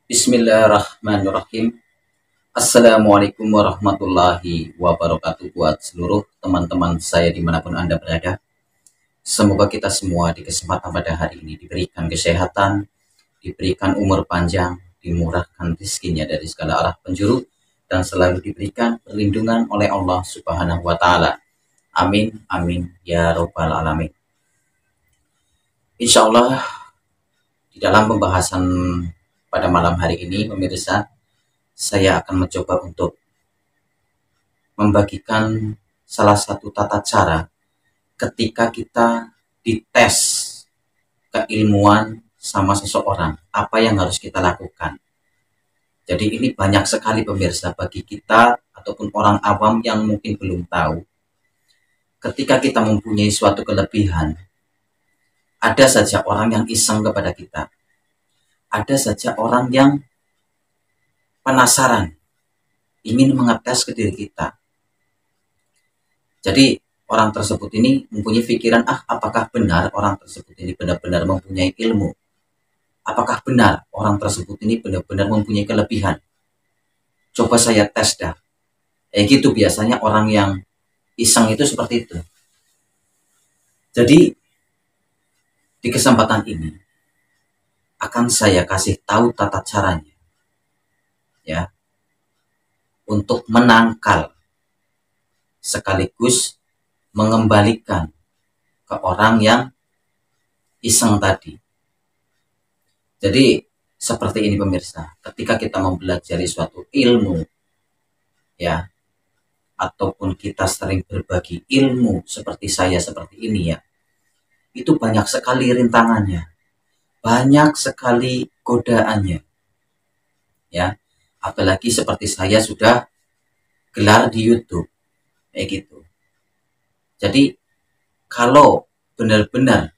Bismillahirrahmanirrahim. Assalamualaikum warahmatullahi wabarakatuh buat seluruh teman-teman saya dimanapun Anda berada. Semoga kita semua di kesempatan pada hari ini diberikan kesehatan, diberikan umur panjang, dimurahkan rezekinya dari segala arah penjuru, dan selalu diberikan perlindungan oleh Allah Subhanahu wa Ta'ala. Amin, amin, ya Rabbal 'Alamin. Insya Allah, di dalam pembahasan pada malam hari ini, pemirsa, saya akan mencoba untuk membagikan salah satu tata cara ketika kita dites keilmuan sama seseorang, apa yang harus kita lakukan. Jadi ini banyak sekali pemirsa bagi kita ataupun orang awam yang mungkin belum tahu. Ketika kita mempunyai suatu kelebihan, ada saja orang yang iseng kepada kita. Ada saja orang yang penasaran, ingin mengetes ke diri kita. Jadi orang tersebut ini mempunyai pikiran, apakah benar orang tersebut ini benar-benar mempunyai ilmu? Apakah benar orang tersebut ini benar-benar mempunyai kelebihan? Coba saya tes dah. Gitu biasanya orang yang iseng itu seperti itu. Jadi di kesempatan ini akan saya kasih tahu tata caranya, ya, untuk menangkal sekaligus mengembalikan ke orang yang iseng tadi. Jadi seperti ini pemirsa, ketika kita mempelajari suatu ilmu, ya, ataupun kita sering berbagi ilmu seperti saya seperti ini, ya, itu banyak sekali rintangannya, banyak sekali godaannya, ya. Apalagi seperti saya sudah gelar di YouTube, kayak gitu. Jadi kalau benar-benar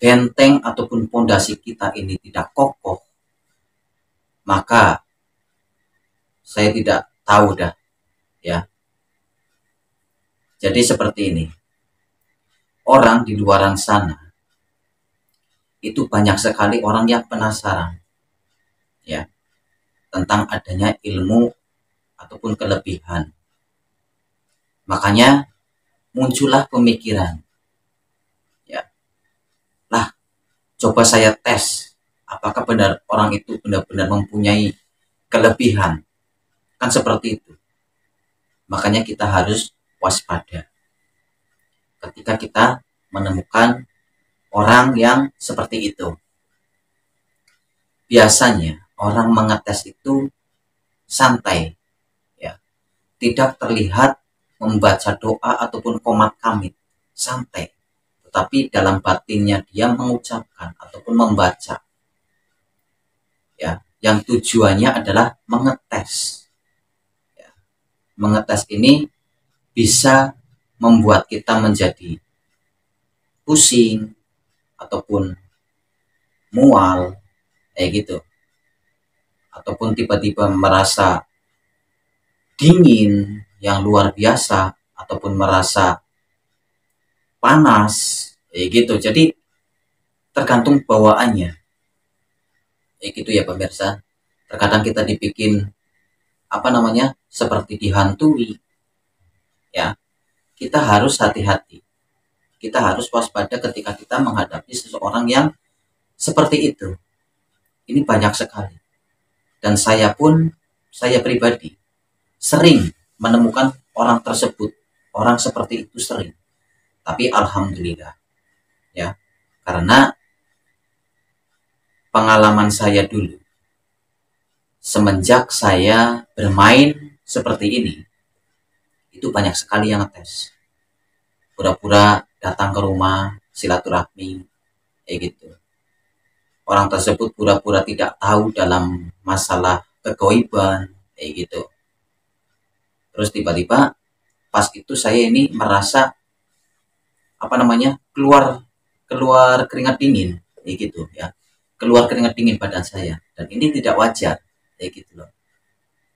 benteng ataupun pondasi kita ini tidak kokoh, maka saya tidak tahu dah, ya. Jadi seperti ini. Orang di luaran sana itu banyak sekali orang yang penasaran, ya, tentang adanya ilmu ataupun kelebihan. Makanya muncullah pemikiran, ya, lah, coba saya tes apakah benar orang itu benar-benar mempunyai kelebihan. Kan seperti itu. Makanya kita harus waspada ketika kita menemukan orang yang seperti itu. Biasanya orang mengetes itu santai, ya, tidak terlihat membaca doa ataupun qomat kamit, santai, tetapi dalam batinnya dia mengucapkan ataupun membaca, ya, yang tujuannya adalah mengetes, ya. Mengetes ini bisa membuat kita menjadi pusing ataupun mual, gitu, ataupun tiba-tiba merasa dingin yang luar biasa ataupun merasa panas, gitu. Jadi tergantung bawaannya, gitu ya pemirsa. Terkadang kita dibikin seperti dihantui, ya. Kita harus hati-hati, kita harus waspada ketika kita menghadapi seseorang yang seperti itu. Ini banyak sekali, dan saya pribadi sering menemukan orang tersebut, orang seperti itu sering. Tapi alhamdulillah, ya, karena pengalaman saya dulu semenjak saya bermain seperti ini, itu banyak sekali yang ngetes, pura-pura datang ke rumah silaturahmi, gitu. Orang tersebut pura-pura tidak tahu dalam masalah kegoiban, gitu. Terus tiba-tiba pas itu saya ini merasa keluar keringat dingin, gitu ya, keluar keringat dingin badan saya, dan ini tidak wajar, gitu loh,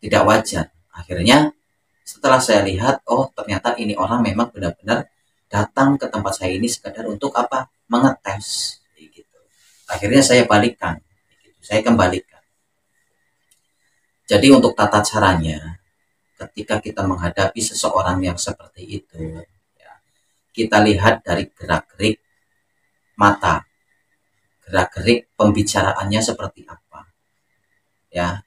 tidak wajar. Akhirnya setelah saya lihat, oh ternyata ini orang memang benar-benar datang ke tempat saya ini sekadar untuk mengetes, gitu. Akhirnya saya balikan, gitu. Saya kembalikan, Jadi untuk tata caranya, ketika kita menghadapi seseorang yang seperti itu, ya, kita lihat dari gerak-gerik mata, gerak-gerik pembicaraannya seperti apa. Ya,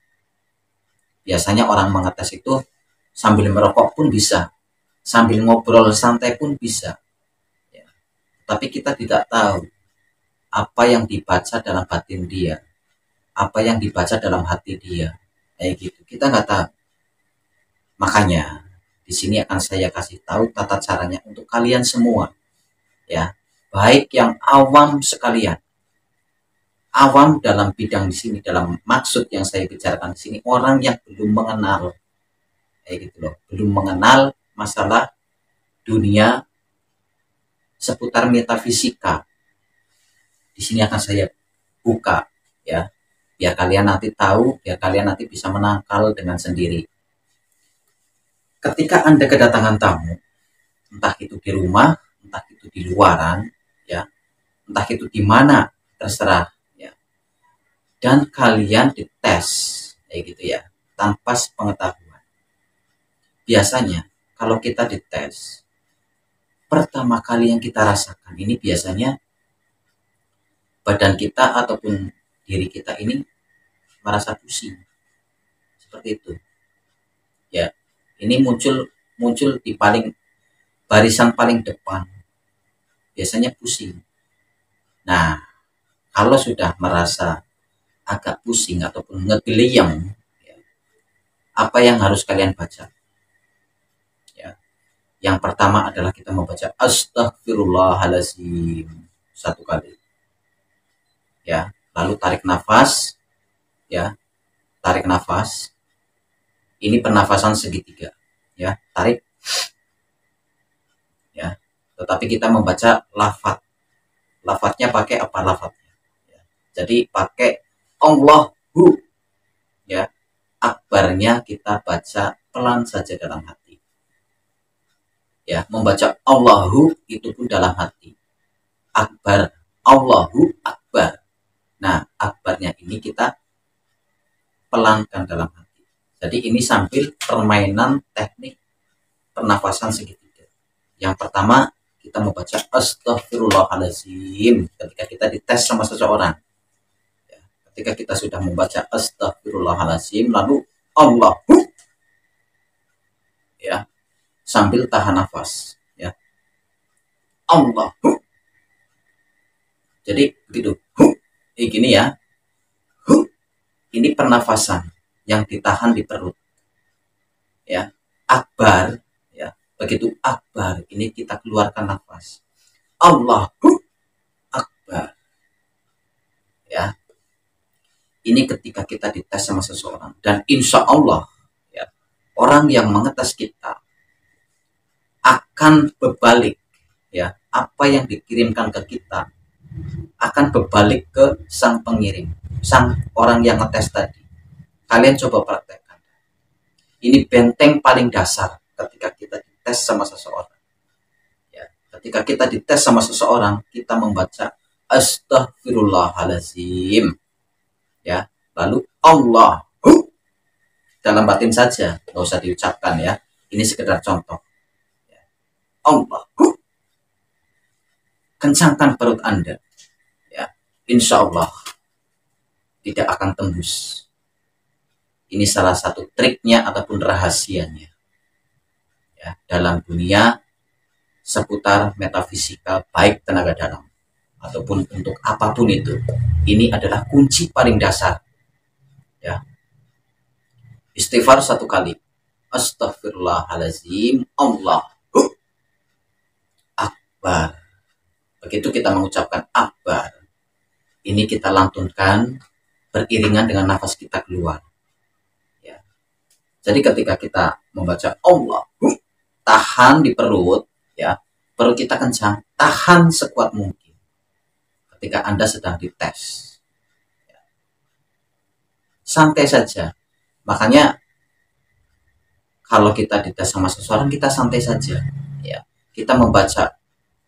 biasanya orang mengetes itu sambil merokok pun bisa, sambil ngobrol santai pun bisa. Ya. Tapi kita tidak tahu apa yang dibaca dalam batin dia, apa yang dibaca dalam hati dia, kayak gitu. Kita nggak tahu. Makanya di sini akan saya kasih tahu tata caranya untuk kalian semua, ya, baik yang awam sekalian. Awam dalam bidang di sini, dalam maksud yang saya bicarakan di sini, orang yang belum mengenal, kayak gitu loh, belum mengenal masalah dunia seputar metafisika. Di sini akan saya buka, ya, biar kalian nanti tahu, biar kalian nanti bisa menangkal dengan sendiri. Ketika Anda kedatangan tamu, entah itu di rumah, entah itu di luaran, ya, entah itu di mana, terserah, ya, dan kalian dites, kayak gitu ya, tanpa pengetahuan. Biasanya kalau kita dites, pertama kali yang kita rasakan ini biasanya badan kita ataupun diri kita ini merasa pusing, seperti itu, ya. Ini muncul di barisan paling depan, biasanya pusing. Nah, kalau sudah merasa agak pusing ataupun ngegeliyang, ya, apa yang harus kalian baca? Ya, yang pertama adalah kita membaca Astaghfirullahaladzim 1 kali, ya. Lalu tarik nafas, ya, tarik nafas. Ini pernafasan segitiga, ya, tarik, ya. Tetapi kita membaca lafadznya pakai apa lafadznya? Ya. Jadi pakai Allahu, ya. Akbarnya kita baca pelan saja dalam hati, ya. Membaca Allahu itu pun dalam hati. Akbar, Allahu Akbar. Nah, akbarnya ini kita pelankan dalam hati. Jadi ini sambil permainan teknik pernafasan segitiga. Yang pertama, kita membaca Astaghfirullahaladzim ketika kita dites sama seseorang. Ya, ketika kita sudah membaca Astaghfirullahaladzim, lalu Allahu, ya, sambil tahan nafas, ya, Allahu. Jadi begitu, gini ya, ini pernafasan yang ditahan di perut, ya. Akbar, ya, begitu akbar ini kita keluarkan nafas, Allahu Akbar, ya. Ini ketika kita dites sama seseorang, dan insya Allah, ya, orang yang mengetes kita akan berbalik, ya, apa yang dikirimkan ke kita akan berbalik ke sang pengirim, sang orang yang ngetes tadi. Kalian coba praktekkan. Ini benteng paling dasar ketika kita dites sama seseorang, ya. Ketika kita dites sama seseorang, kita membaca Astaghfirullahaladzim, ya, lalu Allahu dalam batin saja, nggak usah diucapkan, ya. Ini sekedar contoh, ya. Allahu, kencangkan perut Anda, ya. Insya Allah tidak akan tembus. Ini salah satu triknya ataupun rahasianya, ya, dalam dunia seputar metafisika, baik tenaga dalam ataupun untuk apapun itu. Ini adalah kunci paling dasar, ya. Istighfar 1 kali, Astaghfirullahaladzim, Allahu Akbar. Begitu kita mengucapkan Akbar, ini kita lantunkan beriringan dengan nafas kita keluar, ya. Jadi ketika kita membaca Allahu, tahan di perut, ya, perut kita kencang, tahan sekuat mungkin ketika Anda sedang dites, ya. Santai saja. Makanya kalau kita dites sama seseorang, kita santai saja, ya. Kita membaca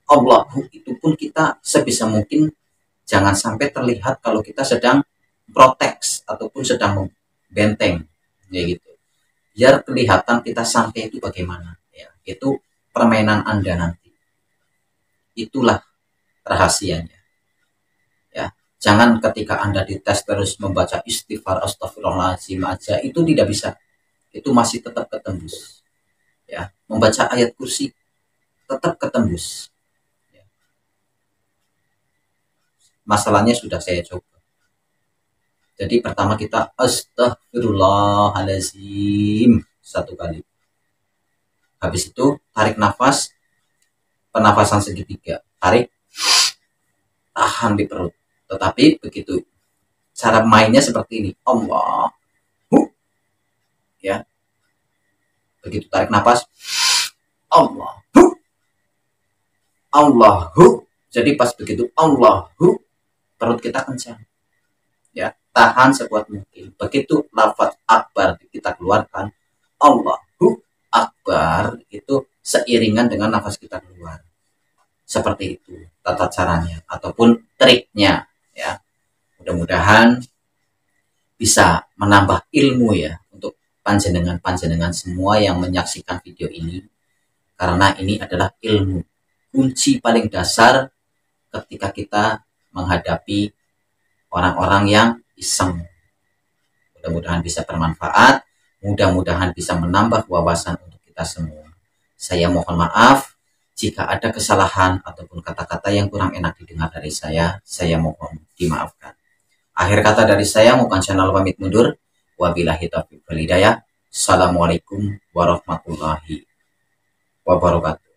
Allahu itu pun kita sebisa mungkin jangan sampai terlihat kalau kita sedang proteks ataupun sedang membenteng, ya gitu. Biar kelihatan kita santai itu bagaimana, ya. Itu permainan Anda nanti. Itulah rahasianya, ya. Jangan ketika Anda dites terus membaca istighfar astagfirullahaladzim aja, itu tidak bisa. Itu masih tetap ketembus, ya. Membaca ayat kursi tetap ketembus, ya. Masalahnya sudah saya coba. Jadi pertama kita astagfirullahaladzim 1 kali. Habis itu tarik nafas, penafasan segitiga. Tarik, tahan di perut. Tetapi begitu cara mainnya seperti ini. Allahu, ya. Begitu tarik nafas, Allahu, Allahu. Jadi pas begitu Allahu, perut kita kencang, ya. Tahan sekuat mungkin. Begitu lafaz akbar kita keluarkan, Allahu akbar, itu seiringan dengan nafas kita keluar. Seperti itu tata caranya ataupun triknya, ya. Mudah-mudahan bisa menambah ilmu, ya, untuk panjenengan semua yang menyaksikan video ini, karena ini adalah ilmu, kunci paling dasar ketika kita menghadapi orang-orang yang iseng. Mudah-mudahan bisa bermanfaat, mudah-mudahan bisa menambah wawasan untuk kita semua. Saya mohon maaf jika ada kesalahan ataupun kata-kata yang kurang enak didengar dari saya mohon dimaafkan. Akhir kata dari saya, Mukan Channel pamit mundur. Wabillahi taufiq wal hidayah. Assalamualaikum warahmatullahi wabarakatuh.